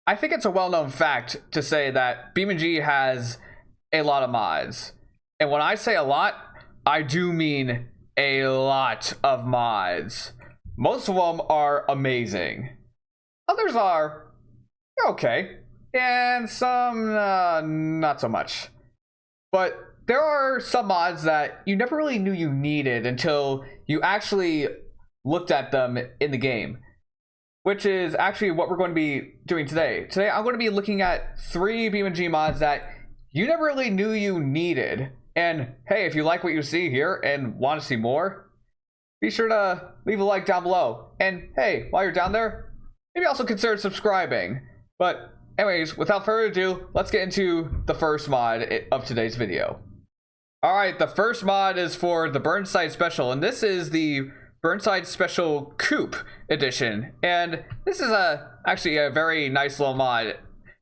I think it's a well-known fact to say that BeamNG has a lot of mods. And when I say a lot, I do mean a lot of mods. Most of them are amazing. Others are okay. And some not so much. But there are some mods that you never really knew you needed until you actually looked at them in the game, which is actually what we're going to be doing today. Today, I'm going to be looking at 3 BeamNG mods that you never really knew you needed. And hey, if you like what you see here and want to see more, be sure to leave a like down below. And hey, while you're down there, maybe also consider subscribing. But anyways, without further ado, let's get into the first mod of today's video. Alright, the first mod is for the Burnside Special, and this is the Burnside Special Coupe edition. And this is actually a very nice little mod.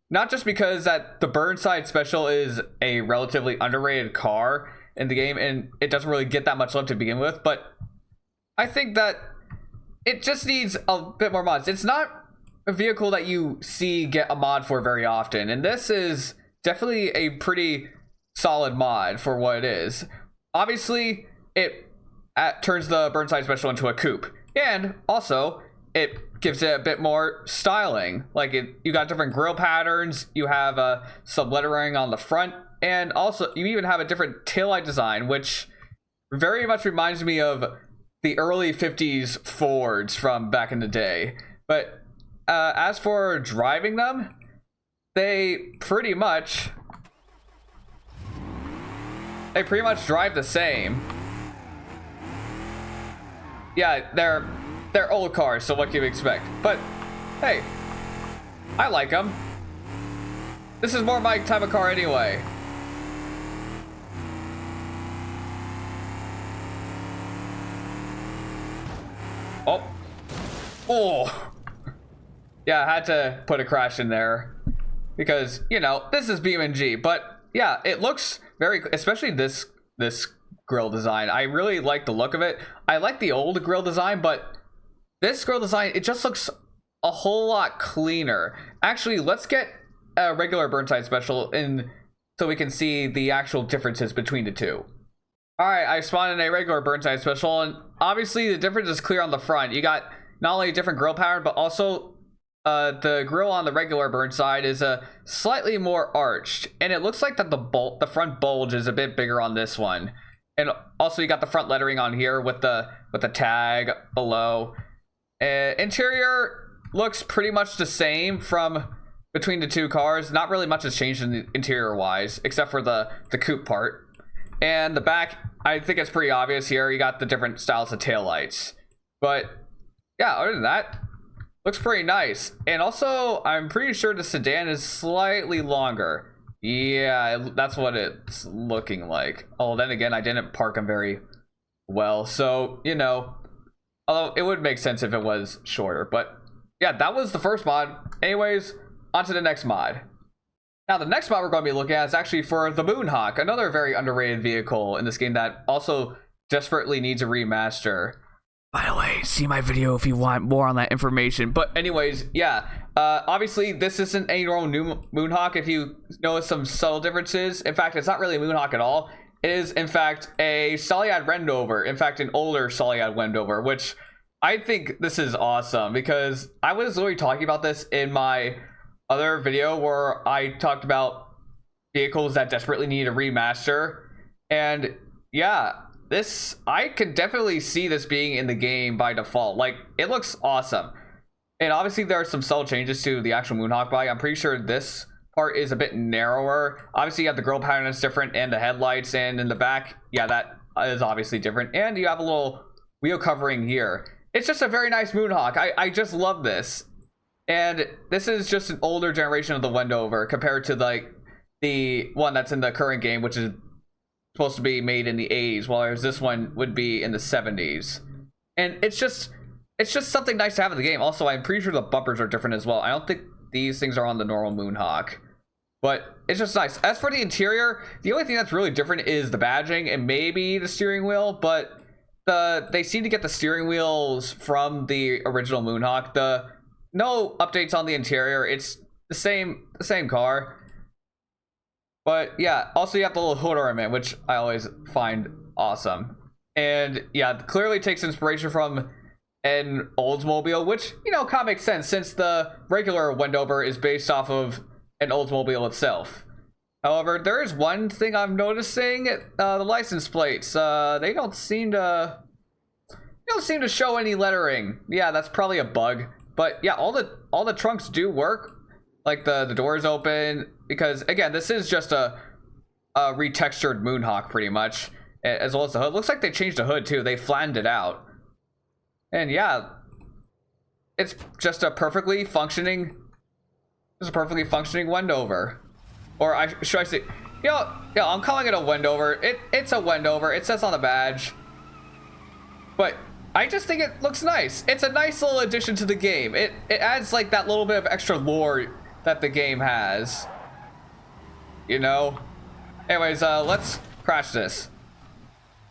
Not just because that the Burnside Special is a relatively underrated car in the game, and it doesn't really get that much love to begin with, but I think that it just needs a bit more mods. It's not a vehicle that you see get a mod for very often, and this is definitely a pretty solid mod for what it is. Obviously, it turns the Burnside Special into a coupe, and also it gives it a bit more styling. Like you got different grille patterns, you have some lettering on the front, and also you even have a different taillight design, which very much reminds me of the early 50s Fords from back in the day. But as for driving them, they pretty much drive the same. Yeah, they're old cars, so what can you expect? But hey, I like them. This is more my type of car anyway. Oh, yeah, I had to put a crash in there because, you know, this is BeamNG. But yeah, it looks very, especially this grille design. I really like the look of it. I like the old grille design, but this grille design, it just looks a whole lot cleaner. Actually, let's get a regular Burnside Special in so we can see the actual differences between the two. All right, I spawned in a regular Burnside Special, and obviously the difference is clear on the front. You got not only a different grille pattern, but also the grille on the regular Burnside is slightly more arched, and it looks like that the front bulge is a bit bigger on this one. And also you got the front lettering on here with the tag below. Interior looks pretty much the same from between the two cars. Not really much has changed in the interior wise, except for the coupe part. And the back, I think it's pretty obvious here. You got the different styles of taillights. But yeah, other than that, looks pretty nice. And also, I'm pretty sure the sedan is slightly longer. Yeah, that's what it's looking like. Oh, then again, I didn't park them very well. So, you know, although it would make sense if it was shorter. But yeah, that was the first mod. Anyways, on to the next mod. Now, the next mod we're going to be looking at is actually for the Moonhawk, another very underrated vehicle in this game that also desperately needs a remaster. By the way, see my video if you want more on that information. But anyways, yeah, obviously this isn't a normal new Moonhawk. If you notice some subtle differences, in fact, it's not really a Moonhawk at all. It is, in fact, a Solead Wendover. In fact, an older Solead Wendover, which I think this is awesome because I was literally talking about this in my other video where I talked about vehicles that desperately need a remaster. And yeah, I could definitely see this being in the game by default. Like, it looks awesome. And obviously there are some subtle changes to the actual Moonhawk body. I'm pretty sure this part is a bit narrower. Obviously you have the grille pattern that's different, and the headlights, and in the back, yeah, that is obviously different. And you have a little wheel covering here. It's just a very nice Moonhawk. I just love this. And this is just an older generation of the Wendover compared to like the one that's in the current game, which is supposed to be made in the 80s, whereas this one would be in the 70s. And it's just something nice to have in the game. Also, I'm pretty sure the bumpers are different as well. I don't think these things are on the normal Moonhawk, but it's just nice. As for the interior, the only thing that's really different is the badging and maybe the steering wheel, but they seem to get the steering wheels from the original Moonhawk. No updates on the interior. It's the same car. But yeah, also you have the little hood ornament, which I always find awesome. And yeah, clearly takes inspiration from an Oldsmobile, which, you know, kind of makes sense since the regular Wendover is based off of an Oldsmobile itself. However, there is one thing I'm noticing: the license plates. They don't seem to show any lettering. Yeah, that's probably a bug. But yeah, all the trunks do work. Like the doors open, because again, this is just a retextured Moonhawk pretty much, as well as the hood. Looks like they changed the hood too. They flattened it out. And yeah, it's just a perfectly functioning Wendover. Or should I say, yeah, I'm calling it a Wendover. It's a Wendover. It says on the badge. But I just think it looks nice. It's a nice little addition to the game. It adds like that little bit of extra lore that the game has. You know? Anyways, let's crash this.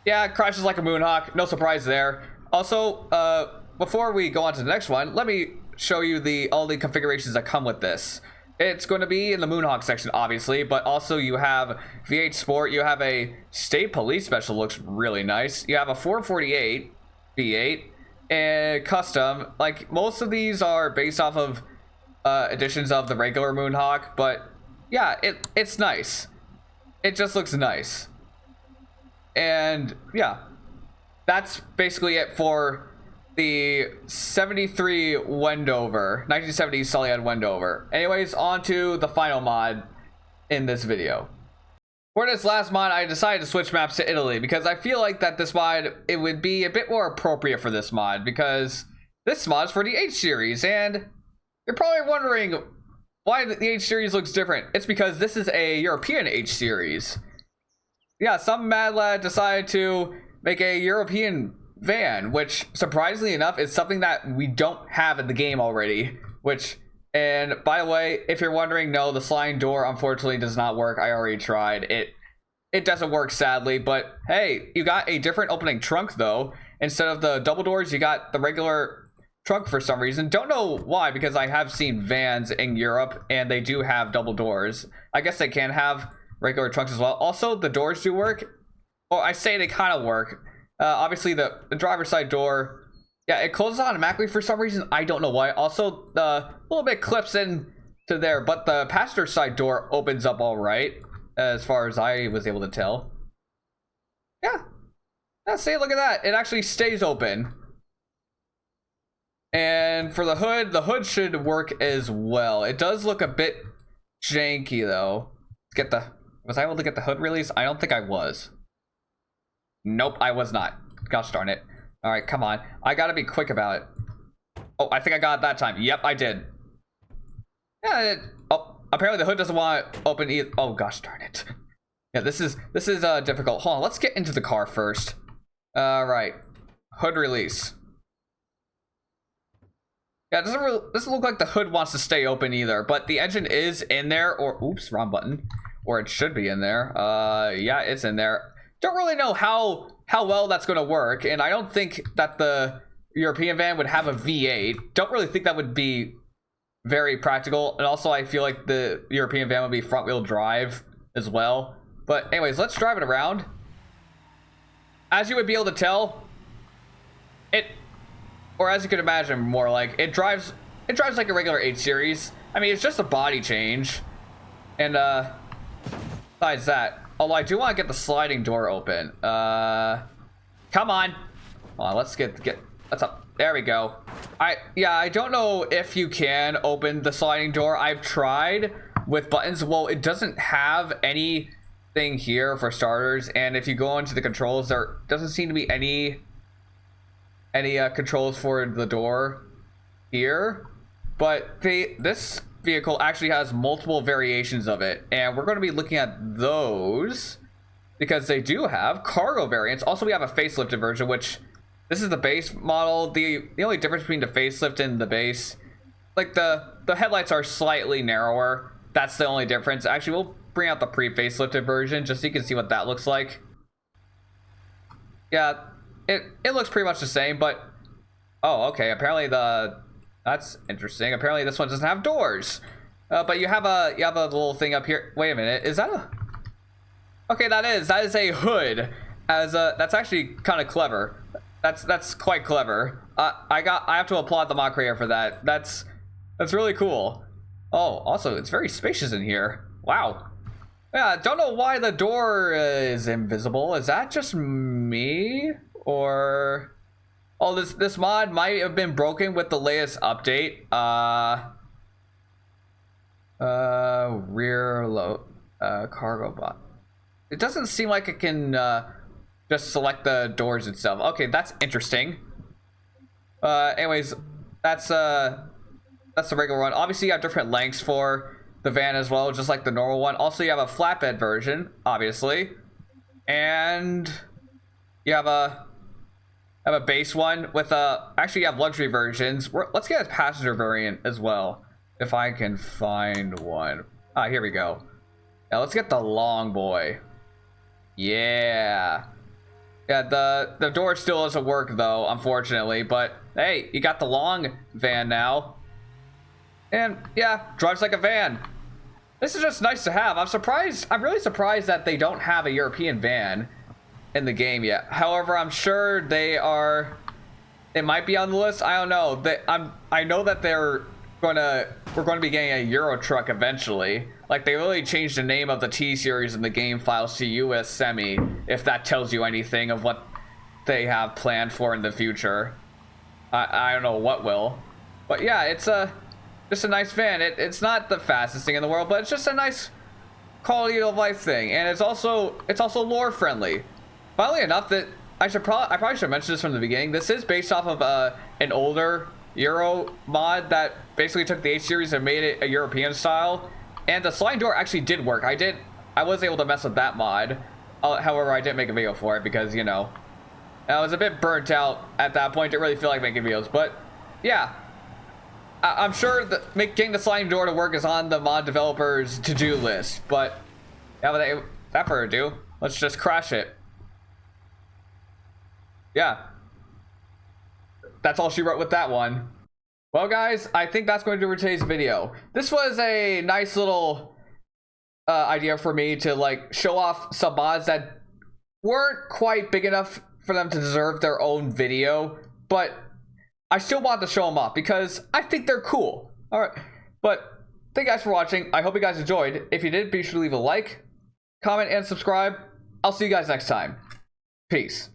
Yeah, it crashes like a Moonhawk. No surprise there. Also, before we go on to the next one, let me show you all the configurations that come with this. It's going to be in the Moonhawk section, obviously, but also you have V8 Sport. You have a State Police Special, looks really nice. You have a 448 V8 and custom. Like, most of these are based off of editions of the regular Moonhawk, but yeah, it's nice. It just looks nice. And yeah, that's basically it for the 73 Wendover, 1970 Sullied Wendover. Anyways, on to the final mod in this video. For this last mod, I decided to switch maps to Italy because I feel like that this mod, it would be a bit more appropriate for this mod, because this mod is for the H series, and you're probably wondering why the H series looks different. It's because this is a European H series. Yeah, some mad lad decided to make a European van, which surprisingly enough is something that we don't have in the game already. And by the way, if you're wondering, no, the sliding door unfortunately does not work. I already tried. It doesn't work, sadly, but hey, you got a different opening trunk though. Instead of the double doors, you got the regular trunk for some reason. Don't know why, because I have seen vans in Europe and they do have double doors. I guess they can have regular trunks as well. Also, the doors do work. Well, I say they kind of work. Obviously, the driver's side door, yeah, it closes automatically for some reason. I don't know why. Also, the little bit clips in to there, but the passenger side door opens up all right, as far as I was able to tell. Yeah, see, look at that. It actually stays open. And for the hood should work as well. It does look a bit janky though. Was I able to get the hood release? I don't think I was. Nope, I was not. Gosh darn it. All right, come on. I gotta be quick about it. Oh, I think I got it that time. Yep, I did. Yeah. Oh, apparently the hood doesn't want to open either. Oh, gosh darn it. Yeah, this is difficult. Hold on, let's get into the car first. All right, hood release. Yeah, it doesn't look like the hood wants to stay open either, but the engine is in there, or oops, wrong button. Or it should be in there. Yeah, it's in there. Don't really know how well that's going to work, and I don't think that the European van would have a V8. Don't really think that would be very practical, and also I feel like the European van would be front wheel drive as well. But anyways, let's drive it around. As you would be able to tell, or as you could imagine, more like it drives like a regular 8 Series. I mean, it's just a body change, and besides that, although I do want to get the sliding door open. Come on. Hold on, let's let's up. There we go. I don't know if you can open the sliding door. I've tried with buttons. Well, it doesn't have anything here for starters, and if you go into the controls, there doesn't seem to be any controls for the door here. But this vehicle actually has multiple variations of it, and we're going to be looking at those because they do have cargo variants. Also, we have a facelifted version, which this is the base model. The only difference between the facelift and the base, like the headlights are slightly narrower. That's the only difference. Actually, we'll bring out the pre-facelifted version just so you can see what that looks like. Yeah, it looks pretty much the same, but oh, okay, apparently that's interesting. Apparently this one doesn't have doors. But you have a little thing up here. Wait a minute, is that a? Okay, that is a hood. That's actually kind of clever. That's quite clever. I have to applaud the mod creator for that. That's really cool. Oh, also it's very spacious in here. Wow. Yeah, don't know why the door is invisible. Is that just me or? Oh, this mod might have been broken with the latest update. Rear load cargo bot. It doesn't seem like it can just select the doors itself. Okay, that's interesting. Anyways, that's the regular one. Obviously, you have different lengths for the van as well, just like the normal one. Also, you have a flatbed version, obviously, and you have a base one with actually you have luxury versions. Let's get a passenger variant as well, if I can find one. Ah, here we go. Now let's get the long boy. Yeah. Yeah, the door still doesn't work though, unfortunately, but hey, you got the long van now. And yeah, drives like a van. This is just nice to have. I'm really surprised that they don't have a European van in the game yet. However, I'm sure it might be on the list. I don't know. I know that we're going to be getting a Euro truck eventually. Like, they really changed the name of the T series in the game files to US Semi, if that tells you anything of what they have planned for in the future. I don't know what will. But yeah, it's just a nice van. It's not the fastest thing in the world, but it's just a nice quality of life thing. And it's also lore friendly. Funnily enough, that I probably should mention this from the beginning. This is based off of an older Euro mod that basically took the H series and made it a European style. And the sliding door actually did work. I was able to mess with that mod. However, I didn't make a video for it because, you know, I was a bit burnt out at that point. Didn't really feel like making videos. But yeah, I'm sure that getting the sliding door to work is on the mod developers' to-do list. But yeah, without further ado, let's just crash it. Yeah, that's all she wrote with that one. Well, guys, I think that's going to do for today's video. This was a nice little idea for me to like show off some mods that weren't quite big enough for them to deserve their own video, but I still want to show them off because I think they're cool. All right, but thank you guys for watching. I hope you guys enjoyed. If you did, be sure to leave a like, comment, and subscribe. I'll see you guys next time. Peace.